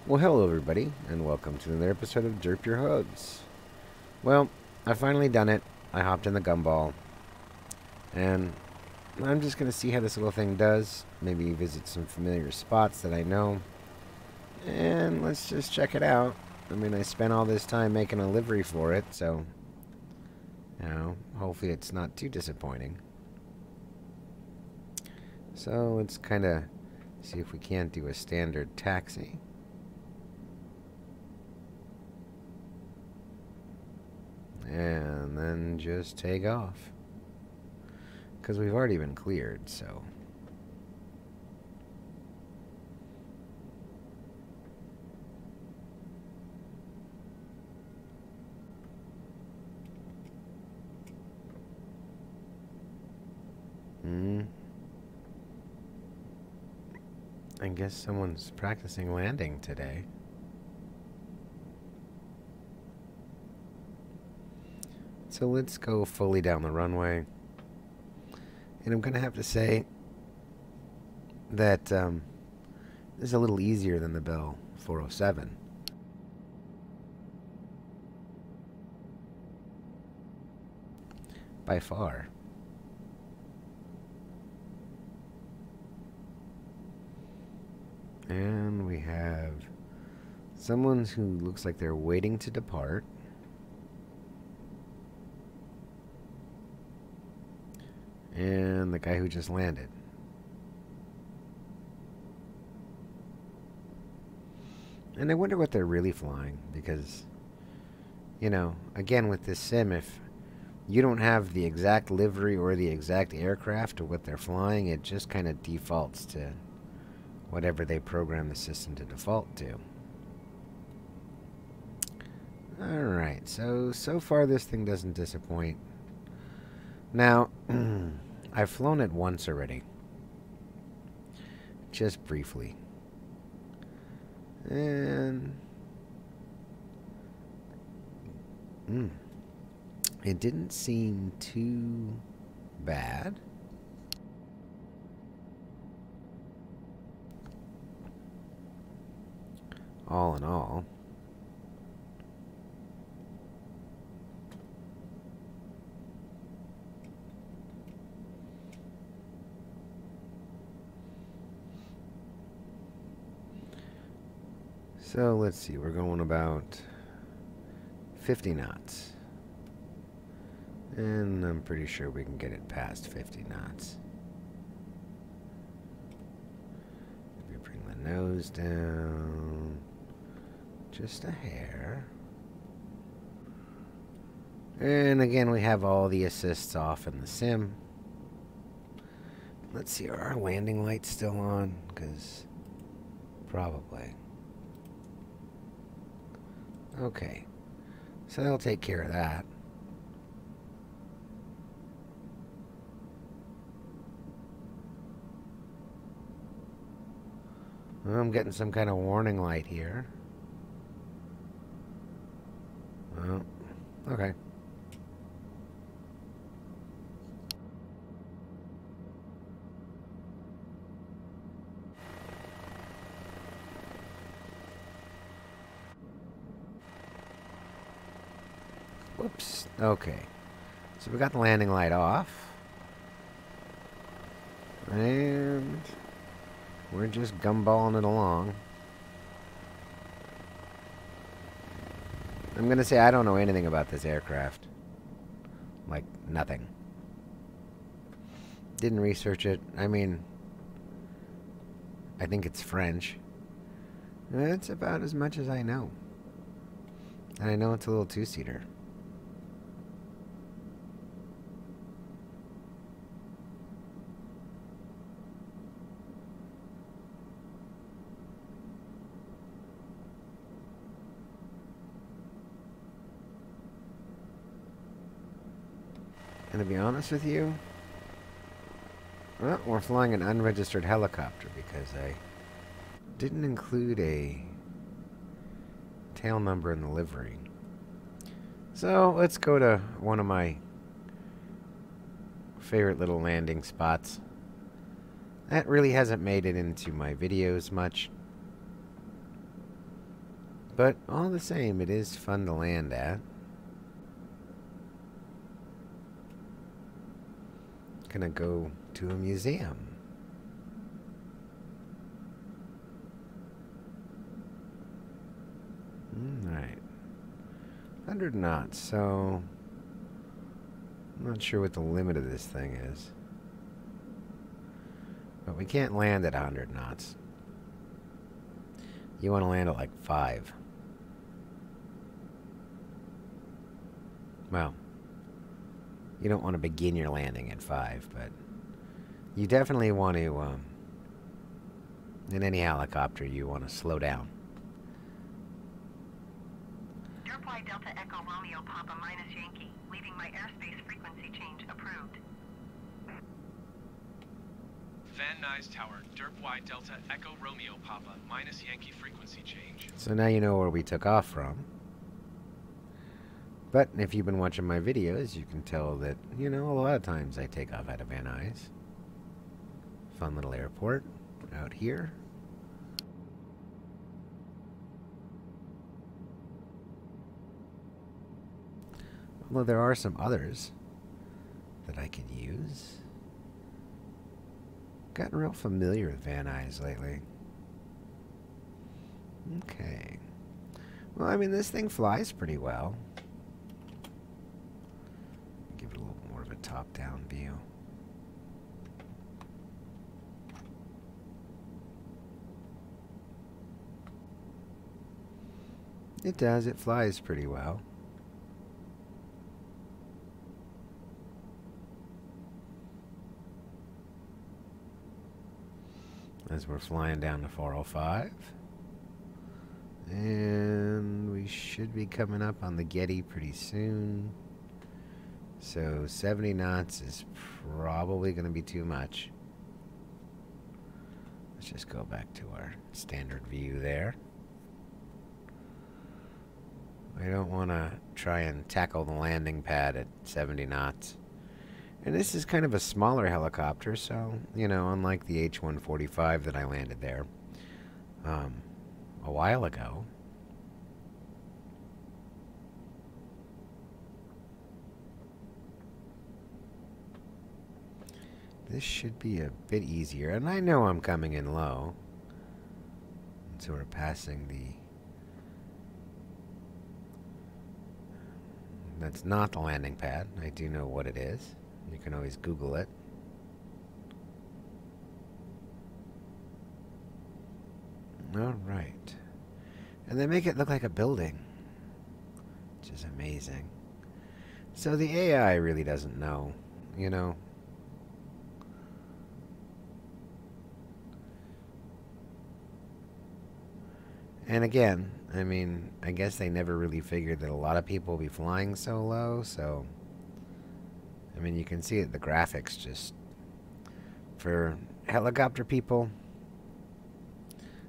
Well, hello everybody, and welcome to another episode of Derp your Hooves. Well, I've finally done it. I hopped in the Gumball, and I'm just going to see how this little thing does. Maybe visit some familiar spots that I know, and let's just check it out. I mean, I spent all this time making a livery for it, so, hopefully it's not too disappointing. So let's kind of see if we can't do a standard taxi. And then just take off. Because we've already been cleared, so. I guess someone's practicing landing today. So let's go fully down the runway. And I'm going to have to say that this is a little easier than the Bell 407. By far. And we have someone who looks like they're waiting to depart. And the guy who just landed. And I wonder what they're really flying, because, again, with this sim, if you don't have the exact livery or the exact aircraft or what they're flying, it just kind of defaults to whatever they program the system to default to. Alright, so far this thing doesn't disappoint. Now, I've flown it once already. Just briefly. And it didn't seem too bad. All in all. So let's see, we're going about 50 knots. And I'm pretty sure we can get it past 50 knots. Maybe bring the nose down just a hair. And again, we have all the assists off in the sim. Let's see, are our landing lights still on? Because probably. Okay, so they'll take care of that. Well, I'm getting some kind of warning light here. Well, okay. Whoops. Okay. So we got the landing light off. And we're just gumballing it along. I'm going to say I don't know anything about this aircraft. Like, nothing. Didn't research it. I mean, I think it's French. That's about as much as I know. And I know it's a little two-seater. And to be honest with you, well, we're flying an unregistered helicopter because I didn't include a tail number in the livery. So let's go to one of my favorite little landing spots. That really hasn't made it into my videos much. But all the same, it is fun to land at. Gonna go to a museum. Right. 100 knots, so I'm not sure what the limit of this thing is. But we can't land at 100 knots. You want to land at like 5. Well, you don't want to begin your landing at 5, but you definitely want to, in any helicopter, you want to slow down. Derp Y Delta Echo Romeo Papa minus Yankee, leaving my airspace frequency change approved. Van Nuys Tower, Derp Y Delta Echo Romeo Papa minus Yankee frequency change. So now you know where we took off from. But if you've been watching my videos, you can tell that, you know, a lot of times I take off out of Van Nuys. Fun little airport out here. Although there are some others that I could use. Gotten real familiar with Van Nuys lately. Okay. Well, I mean, this thing flies pretty well. Give it a little more of a top-down view. It does. It flies pretty well. As we're flying down to 405. And we should be coming up on the Getty pretty soon. So 70 knots is probably going to be too much. Let's just go back to our standard view there. I don't want to try and tackle the landing pad at 70 knots. And this is kind of a smaller helicopter, so, you know, unlike the H-145 that I landed there a while ago. This should be a bit easier, and I know I'm coming in low. And so we're passing the... That's not the landing pad. I do know what it is. You can always Google it. Alright. And they make it look like a building, which is amazing. So the AI really doesn't know, you know. And again, I mean, I guess they never really figured that a lot of people will be flying so low, so... I mean, you can see it, the graphics just... For helicopter people,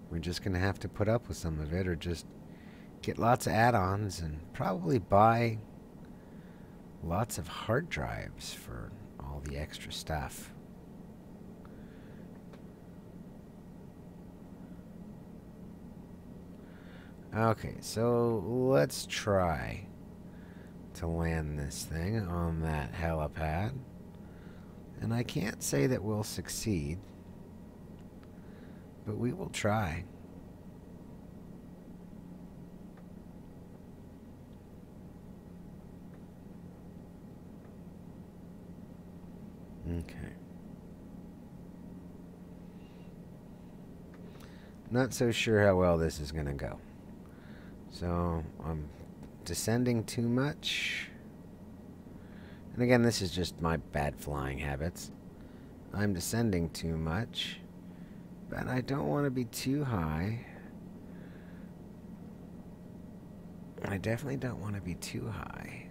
we're just going to have to put up with some of it, or just get lots of add-ons and probably buy lots of hard drives for all the extra stuff. Okay, so let's try to land this thing on that helipad. And I can't say that we'll succeed, but we will try. Okay. Not so sure how well this is going to go. So I'm descending too much. And again, this is just my bad flying habits. I'm descending too much, but I don't want to be too high. I definitely don't want to be too high,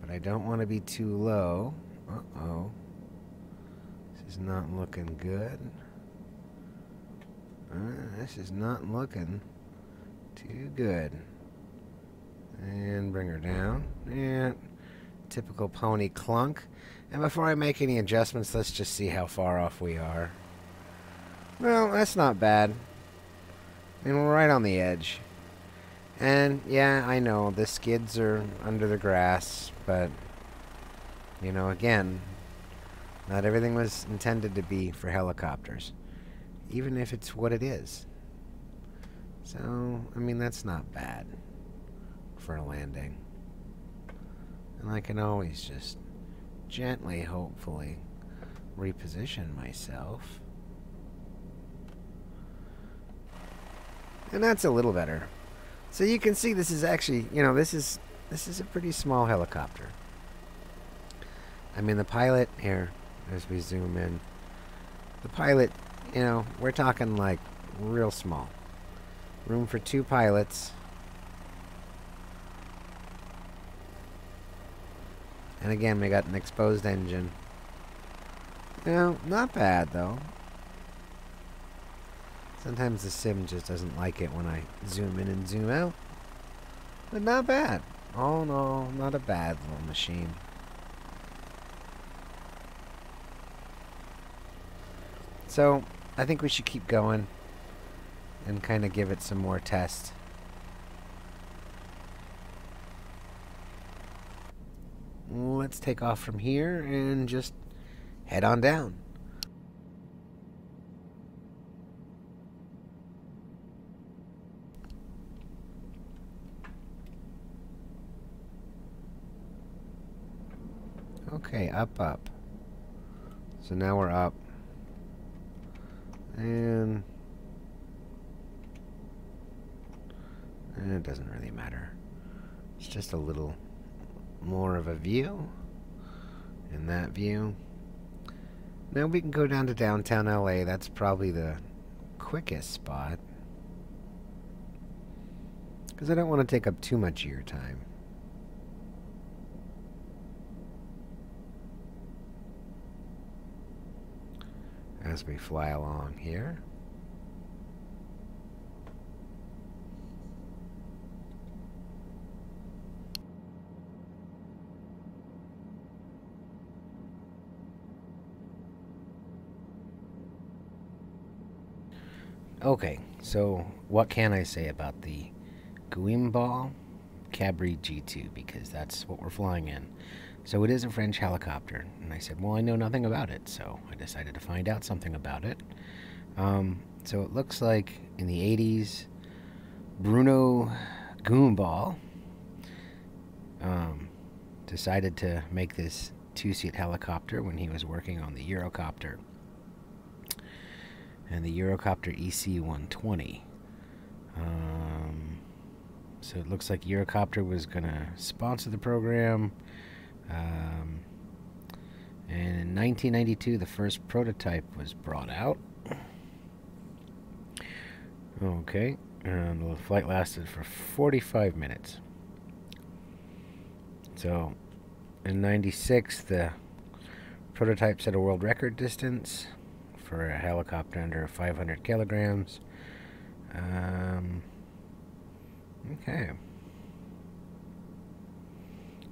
but I don't want to be too low. Uh-oh. This is not looking good. This is not looking too good. And bring her down. And typical pony clunk. And before I make any adjustments, let's just see how far off we are. Well, that's not bad. And we're right on the edge. And yeah, I know the skids are under the grass, but you know, again, not everything was intended to be for helicopters, even if it's what it is. So, I mean, that's not bad for a landing. And I can always just gently, hopefully, reposition myself. And that's a little better. So you can see this is actually, you know, this is a pretty small helicopter. I mean, the pilot here, as we zoom in, the pilot, you know, we're talking like real small. Room for 2 pilots. And again, we got an exposed engine. You know, not bad though. Sometimes the sim just doesn't like it when I zoom in and zoom out. But not bad. Oh no, not a bad little machine. So, I think we should keep going and kind of give it some more tests. Let's take off from here and just head on down. Okay, up. So now we're up. And it doesn't really matter. It's just a little more of a view. In that view. Now we can go down to downtown LA. That's probably the quickest spot. Because I don't want to take up too much of your time. As we fly along here. Okay, so what can I say about the Guimbal Cabri G2, because that's what we're flying in. So it is a French helicopter, and I said, well, I know nothing about it, so I decided to find out something about it. So it looks like in the 80s, Bruno Guimbal decided to make this 2-seat helicopter when he was working on the Eurocopter and the Eurocopter EC-120. So it looks like Eurocopter was going to sponsor the program. And in 1992, the first prototype was brought out. Okay, and the flight lasted for 45 minutes. So, in 96, the prototype set a world record distance for a helicopter under 500 kilograms. Okay.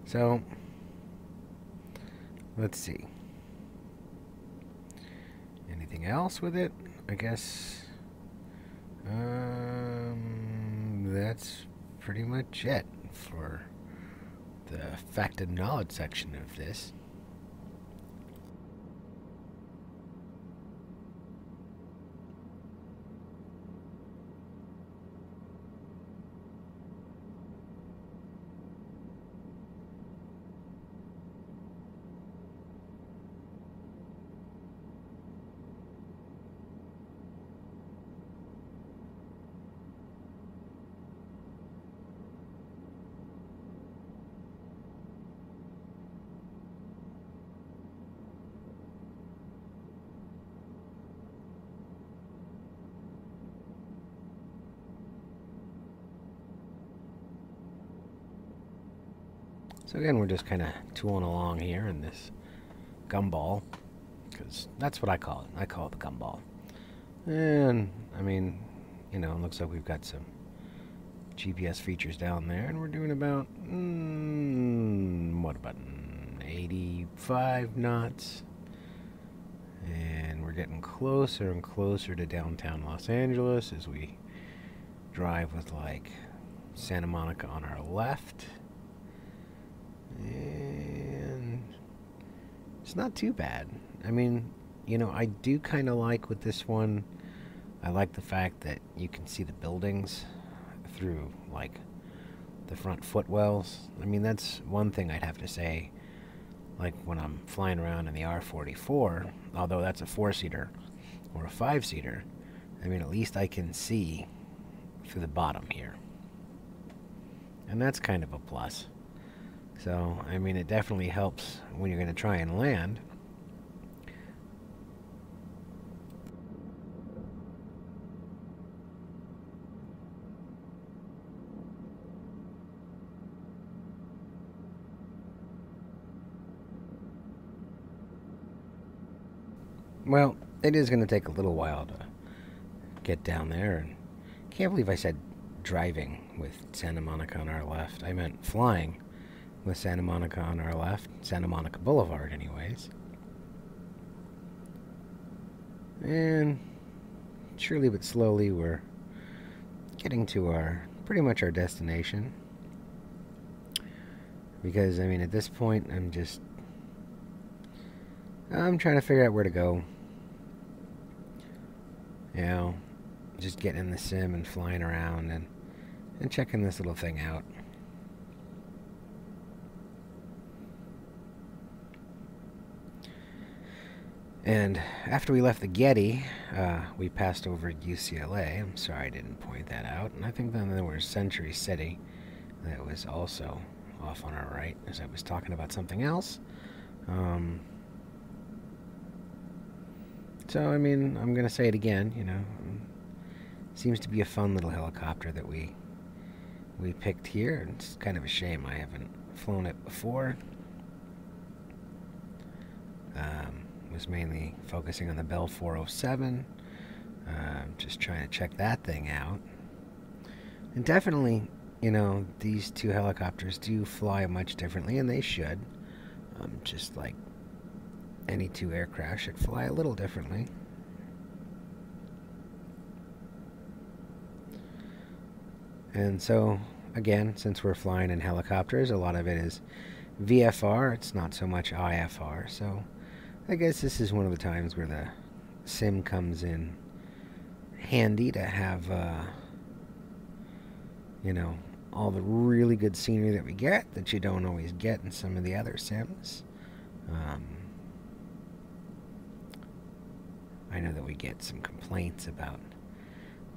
So, let's see. Anything else with it? I guess that's pretty much it for the fact and knowledge section of this. So again, we're just kind of tooling along here in this gumball, because that's what I call it. I call it the gumball. And, I mean, you know, it looks like we've got some GPS features down there, and we're doing about, what about 85 knots? And we're getting closer and closer to downtown Los Angeles as we drive with like Santa Monica on our left. And it's not too bad. I mean, you know, I do kind of like with this one, I like the fact that you can see the buildings through like the front footwells. I mean, that's one thing I'd have to say. Like when I'm flying around in the R44, although that's a 4-seater or a 5-seater, I mean, at least I can see through the bottom here. And that's kind of a plus. So, I mean, it definitely helps when you're going to try and land. Well, it is going to take a little while to get down there. And can't believe I said driving with Santa Monica on our left. I meant flying with Santa Monica on our left. Santa Monica Boulevard, anyways. And surely but slowly we're getting to pretty much our destination. Because, I mean, at this point, I'm trying to figure out where to go. You know, just getting in the sim and flying around and checking this little thing out. And after we left the Getty, we passed over UCLA. I'm sorry I didn't point that out. And I think then there was Century City that was also off on our right, as I was talking about something else. So, I mean, I'm going to say it again, you know. Seems to be a fun little helicopter that we picked here. It's kind of a shame I haven't flown it before. Was mainly focusing on the Bell 407. Just trying to check that thing out. And definitely, you know, these two helicopters do fly much differently, and they should. Just like any two aircraft should fly a little differently. And so, again, since we're flying in helicopters, a lot of it is VFR. It's not so much IFR. So I guess this is one of the times where the sim comes in handy to have, you know, all the really good scenery that we get that you don't always get in some of the other sims. I know that we get some complaints about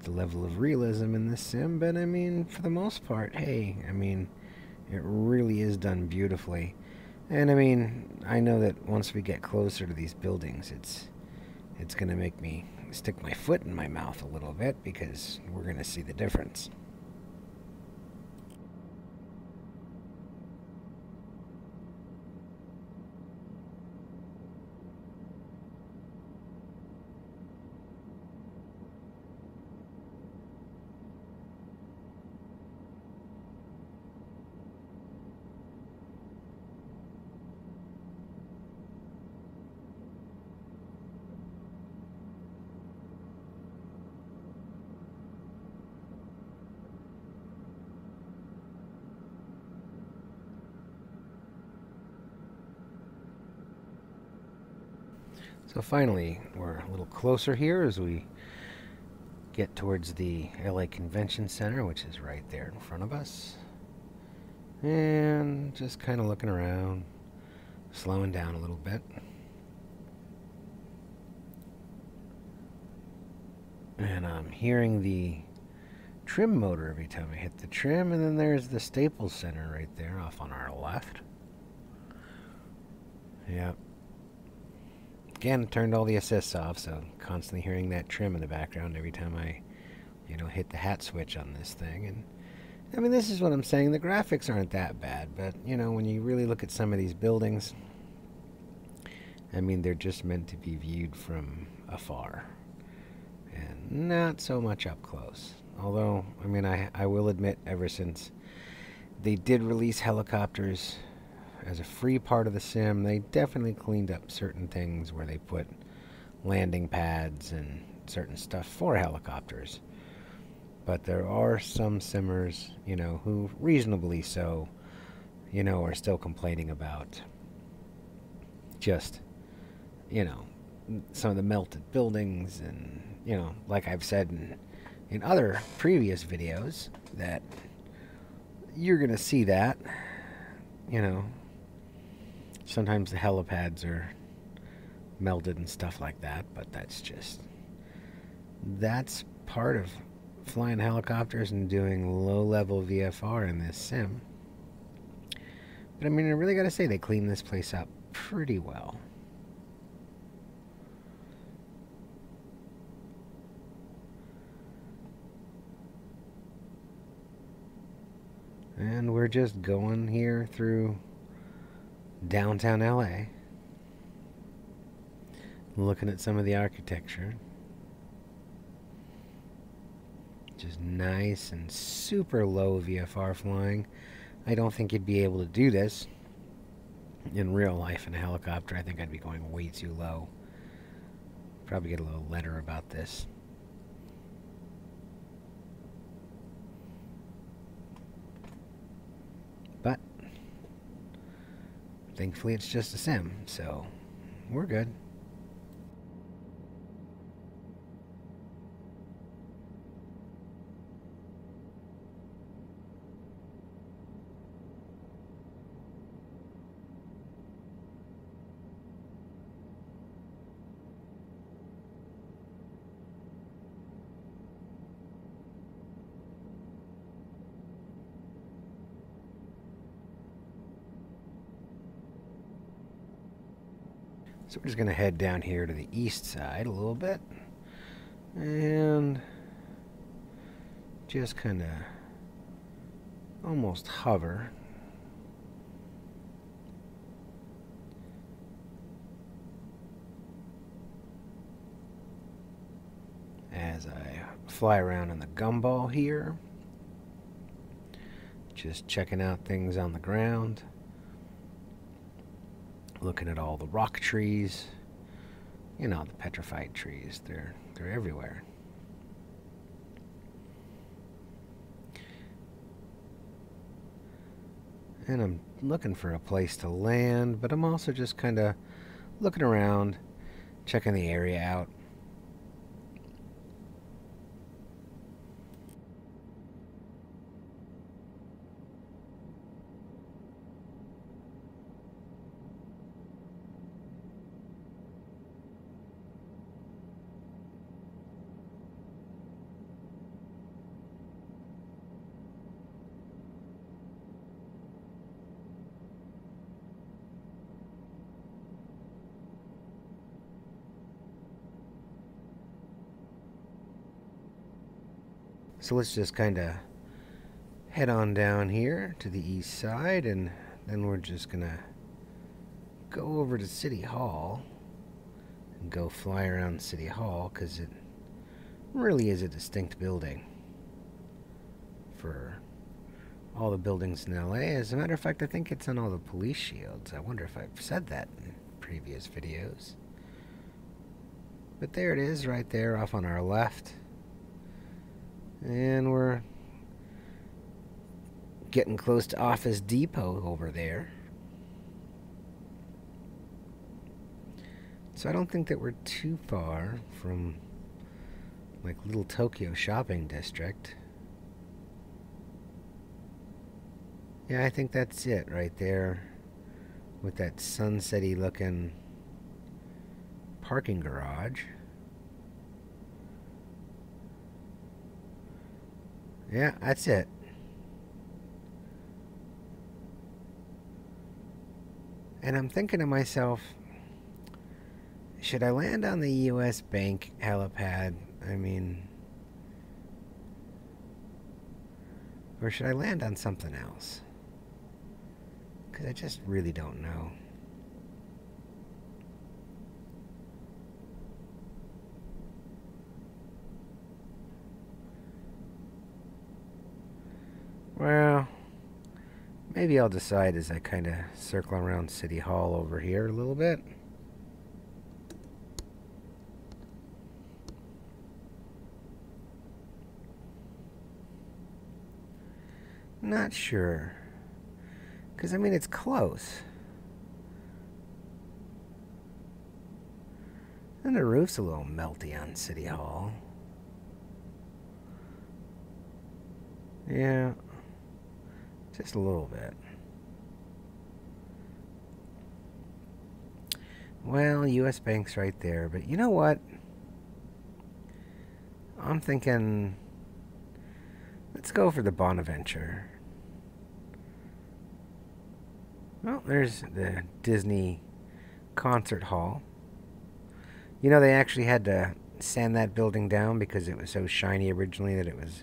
the level of realism in this sim, but I mean, for the most part, hey, I mean, it really is done beautifully. And I mean, I know that once we get closer to these buildings, it's going to make me stick my foot in my mouth a little bit, because we're going to see the difference. So finally, we're a little closer here as we get towards the LA Convention Center, which is right there in front of us. And just kind of looking around, slowing down a little bit. And I'm hearing the trim motor every time I hit the trim, and then there's the Staples Center right there off on our left. Yep. Again, turned all the assists off, so constantly hearing that trim in the background every time I, you know, hit the hat switch on this thing. And I mean, this is what I'm saying. The graphics aren't that bad, but you know, when you really look at some of these buildings, I mean, they're just meant to be viewed from afar and not so much up close. Although, I mean, I will admit, ever since they did release helicopters as a free part of the sim, they definitely cleaned up certain things where they put landing pads and certain stuff for helicopters. But there are some simmers, who reasonably so, are still complaining about just, some of the melted buildings and, like I've said in other previous videos, that you're going to see that, sometimes the helipads are melted and stuff like that, but that's part of flying helicopters and doing low-level VFR in this sim. But I mean, I really gotta say, they cleaned this place up pretty well. And we're just going here through downtown LA, looking at some of the architecture. Just nice and super low VFR flying. I don't think you'd be able to do this in real life in a helicopter. I think I'd be going way too low. Probably get a little letter about this. But thankfully it's just a sim, so we're good. So we're just going to head down here to the east side a little bit. And just kind of almost hover. As I fly around in the Guimbal here. Just checking out things on the ground. Looking at all the rock trees, the petrified trees. They're everywhere. And I'm looking for a place to land, but I'm also just kind of looking around, checking the area out. So let's just kind of head on down here to the east side, and then we're just gonna go over to City Hall and go fly around City Hall, because it really is a distinct building for all the buildings in LA. As a matter of fact, I think it's on all the police shields. I wonder if I've said that in previous videos. But there it is, right there off on our left. And we're getting close to Office Depot over there. So I don't think that we're too far from, like, Little Tokyo Shopping District. Yeah, I think that's it right there, with that sunset-y looking parking garage. Yeah, that's it. And I'm thinking to myself, should I land on the US Bank helipad? I mean, or should I land on something else? Because I just really don't know. Well, maybe I'll decide as I kind of circle around City Hall over here a little bit. Not sure. Because, I mean, it's close. And the roof's a little melty on City Hall. Yeah. Just a little bit. Well, U.S. Bank's right there. But you know what? I'm thinking, let's go for the Bonaventure. Well, there's the Disney Concert Hall. You know, they actually had to sand that building down because it was so shiny originally that it was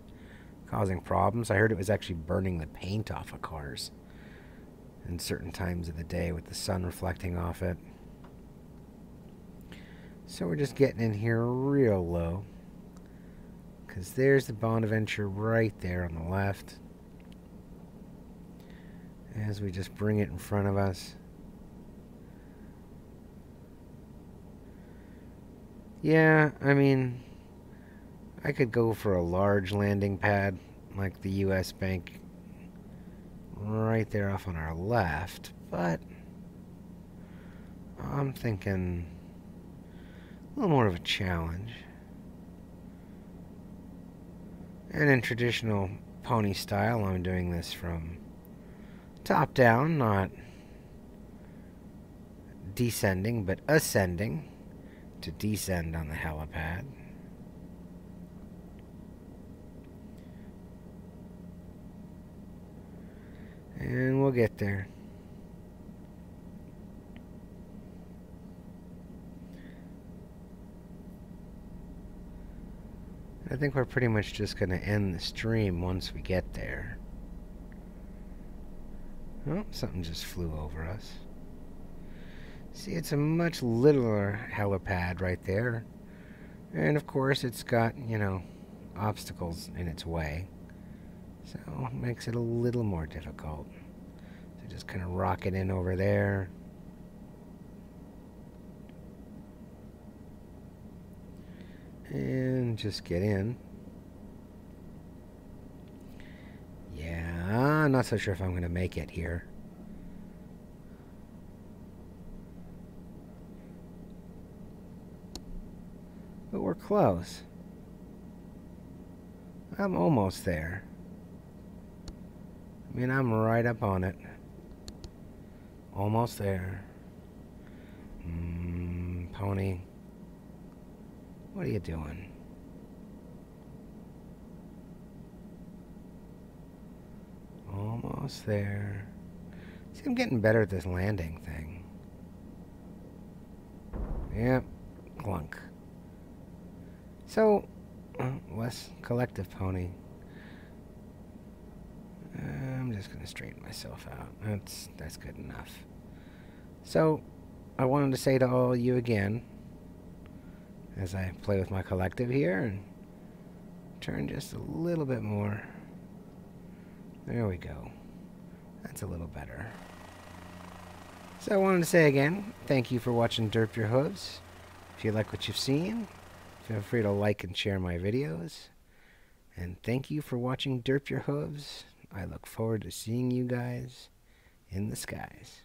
causing problems. I heard it was actually burning the paint off of cars in certain times of the day with the sun reflecting off it. So we're just getting in here real low, because there's the Bonaventure right there on the left. As we just bring it in front of us. Yeah, I mean, I could go for a large landing pad like the U.S. Bank right there off on our left, but I'm thinking a little more of a challenge. And in traditional pony style, I'm doing this from top down, not descending, but ascending to descend on the helipad. And we'll get there. I think we're pretty much just going to end the stream once we get there. Oh, something just flew over us. See, it's a much littler helipad right there. And of course, it's got, you know, obstacles in its way. So, it makes it a little more difficult. So just kind of rock it in over there. And just get in. Yeah, I'm not so sure if I'm going to make it here. But we're close. I'm almost there. I mean, I'm right up on it. Almost there. Pony. What are you doing? Almost there. See, I'm getting better at this landing thing. Yep. Clunk. So, less collective pony. I'm just going to straighten myself out. That's good enough. So, I wanted to say to all of you again, as I play with my collective here, and turn just a little bit more. There we go. That's a little better. So I wanted to say again, thank you for watching Derp Your Hooves. If you like what you've seen, feel free to like and share my videos. And thank you for watching Derp Your Hooves. I look forward to seeing you guys in the skies.